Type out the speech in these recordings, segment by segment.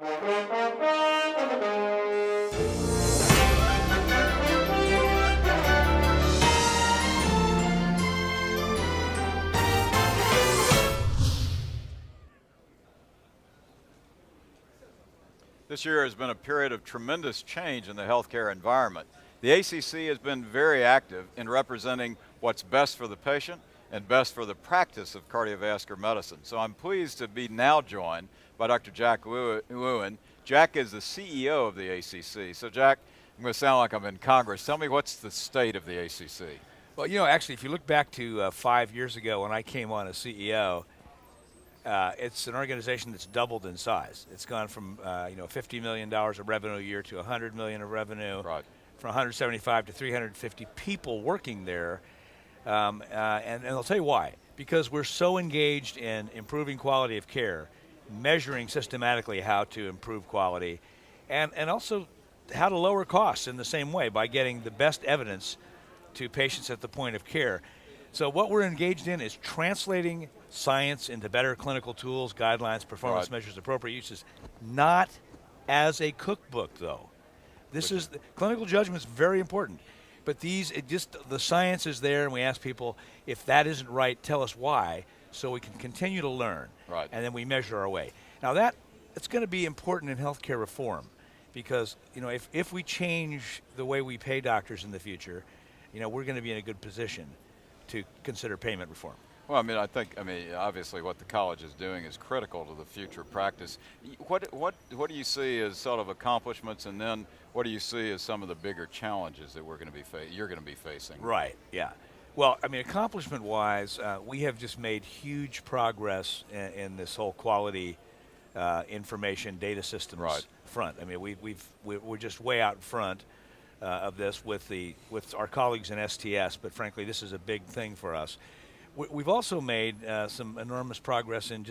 This year has been a period of tremendous change in the healthcare environment. The ACC has been very active in representing what's best for the patient and best for the practice of cardiovascular medicine. So I'm pleased to be now joined by Dr. Jack Lewin. Jack is the CEO of the ACC. So Jack, I'm going to sound like I'm in Congress. Tell me, what's the state of the ACC? Well, actually, if you look back to 5 years ago when I came on as CEO, it's an organization that's doubled in size. It's gone from $50 million of revenue a year to $100 million of revenue, Right. from 175 to 350 people working there. And I'll tell you why. Because we're so engaged in improving quality of care, measuring systematically how to improve quality, and also how to lower costs in the same way by getting the best evidence to patients at the point of care. So what we're engaged in is translating science into better clinical tools, guidelines, performance Right. measures, appropriate uses, not as a cookbook, though. Clinical judgment is very important, but the science is there, and we ask people, if that isn't right, tell us why, so we can continue to learn, Right. and then we measure our way. Now it's going to be important in healthcare reform, because if we change the way we pay doctors in the future, we're going to be in a good position to consider payment reform. Well, obviously what the college is doing is critical to the future practice. What do you see as sort of accomplishments, and then what do you see as some of the bigger challenges that you're going to be facing? Right, yeah. Well, accomplishment-wise, we have just made huge progress in this whole quality information data systems Right. front. We're just way out in front of this with our colleagues in STS, but frankly, this is a big thing for us. We've also made some enormous progress in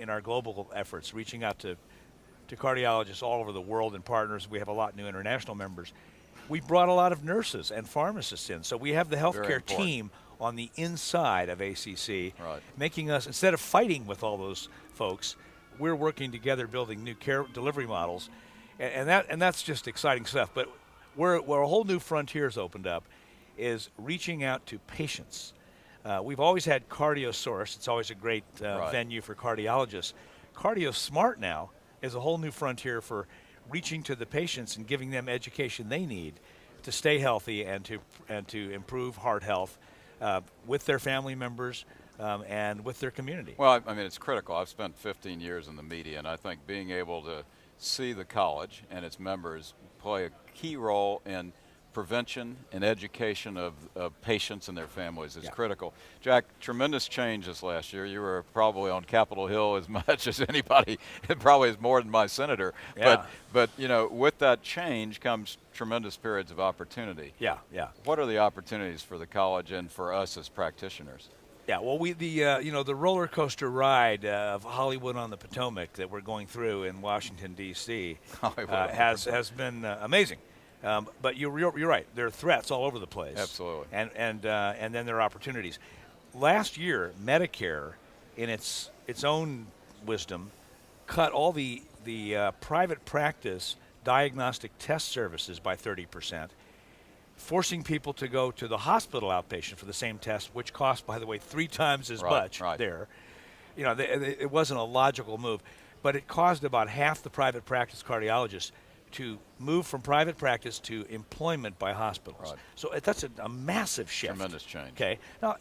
our global efforts, reaching out to cardiologists all over the world and partners. We have a lot of new international members. We've brought a lot of nurses and pharmacists in, so we have the healthcare team on the inside of ACC, Right. making us, instead of fighting with all those folks, we're working together building new care delivery models, and that's just exciting stuff. But where a whole new frontier's opened up is reaching out to patients. We've always had CardioSource. It's always a great Right. venue for cardiologists. CardioSmart now is a whole new frontier for reaching to the patients and giving them education they need to stay healthy and to improve heart health with their family members and with their community. Well, it's critical. I've spent 15 years in the media, and I think being able to see the college and its members play a key role in prevention and education of patients and their families is critical. Jack, tremendous change this last year. You were probably on Capitol Hill as much as anybody, probably as more than my senator. Yeah. But with that change comes tremendous periods of opportunity. Yeah. What are the opportunities for the college and for us as practitioners? Yeah, well, the roller coaster ride of Hollywood on the Potomac that we're going through in Washington D.C. has been amazing. But you're right. There are threats all over the place. Absolutely. And then there are opportunities. Last year, Medicare, in its own wisdom, cut all the private practice diagnostic test services by 30%, forcing people to go to the hospital outpatient for the same test, which cost, by the way, 3 times as much there. It wasn't a logical move, but it caused about half the private practice cardiologists to move from private practice to employment by hospitals. Right. So that's a massive shift. Tremendous change. Okay. Now,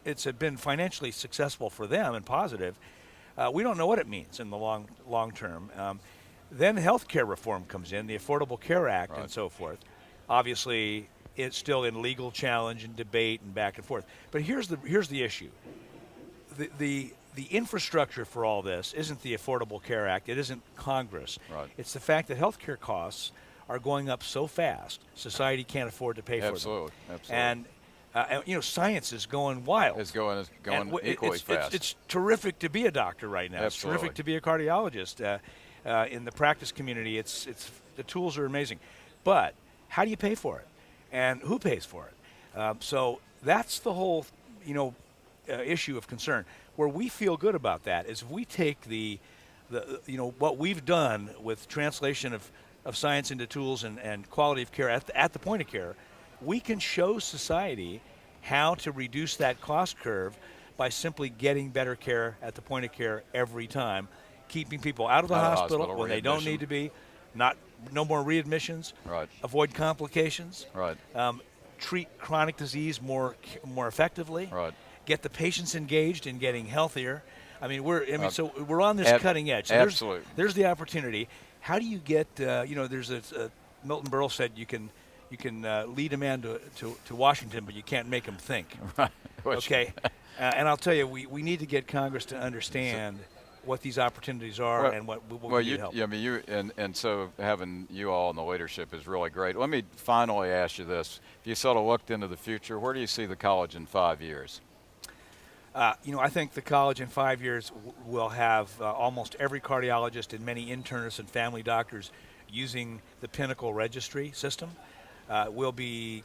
it's been financially successful for them and positive. We don't know what it means in the long term. Then healthcare reform comes in, the Affordable Care Act and so forth. Obviously, it's still in legal challenge and debate and back and forth. But here's the issue. The infrastructure for all this isn't the Affordable Care Act. It isn't Congress. Right. It's the fact that healthcare costs are going up so fast, society can't afford to pay for them. Absolutely. And science is going wild. It's going equally fast. It's terrific to be a doctor right now. Absolutely. It's terrific to be a cardiologist. In the practice community, it's the tools are amazing. But how do you pay for it? And who pays for it? So that's the whole, issue of concern. Where we feel good about that is if we take the what we've done with translation of science into tools and quality of care at the point of care, we can show society how to reduce that cost curve by simply getting better care at the point of care every time, keeping people out of the hospital when they don't need to be, no more readmissions, Right. avoid complications, Right. treat chronic disease more effectively, Right. get the patients engaged in getting healthier. So we're on this cutting edge. So absolutely. There's the opportunity. How do you get? There's Milton Berle said you can lead a man to Washington, but you can't make him think. Right. Okay, and I'll tell you, we need to get Congress to understand what these opportunities are and what we need help. And so having you all in the leadership is really great. Let me finally ask you this: if you sort of looked into the future, where do you see the college in 5 years? I think the college in 5 years will have almost every cardiologist and many internists and family doctors using the Pinnacle registry system. We'll be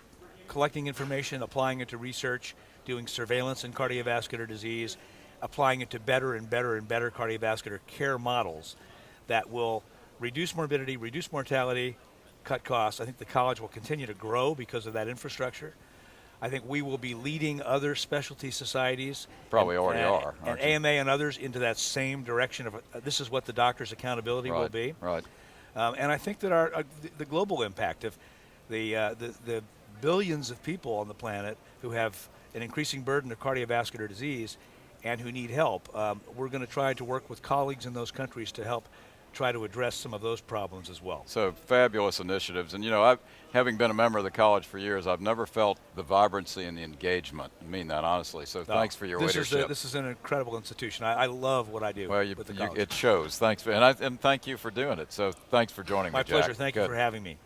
collecting information, applying it to research, doing surveillance in cardiovascular disease, applying it to better and better and better cardiovascular care models that will reduce morbidity, reduce mortality, cut costs. I think the college will continue to grow because of that infrastructure. I think we will be leading other specialty societies. Probably already are. And AMA and others into that same direction of this is what the doctor's accountability will be. Right. And I think that the global impact of the billions of people on the planet who have an increasing burden of cardiovascular disease and who need help, we're going to try to work with colleagues in those countries to help try to address some of those problems as well. So fabulous initiatives. And having been a member of the college for years, I've never felt the vibrancy and the engagement. I mean that honestly. So thanks for your leadership. This is an incredible institution. I love what I do with the college. It shows. Thanks. And thank you for doing it. So thanks for joining me, My Jack. pleasure. Thank you for having me.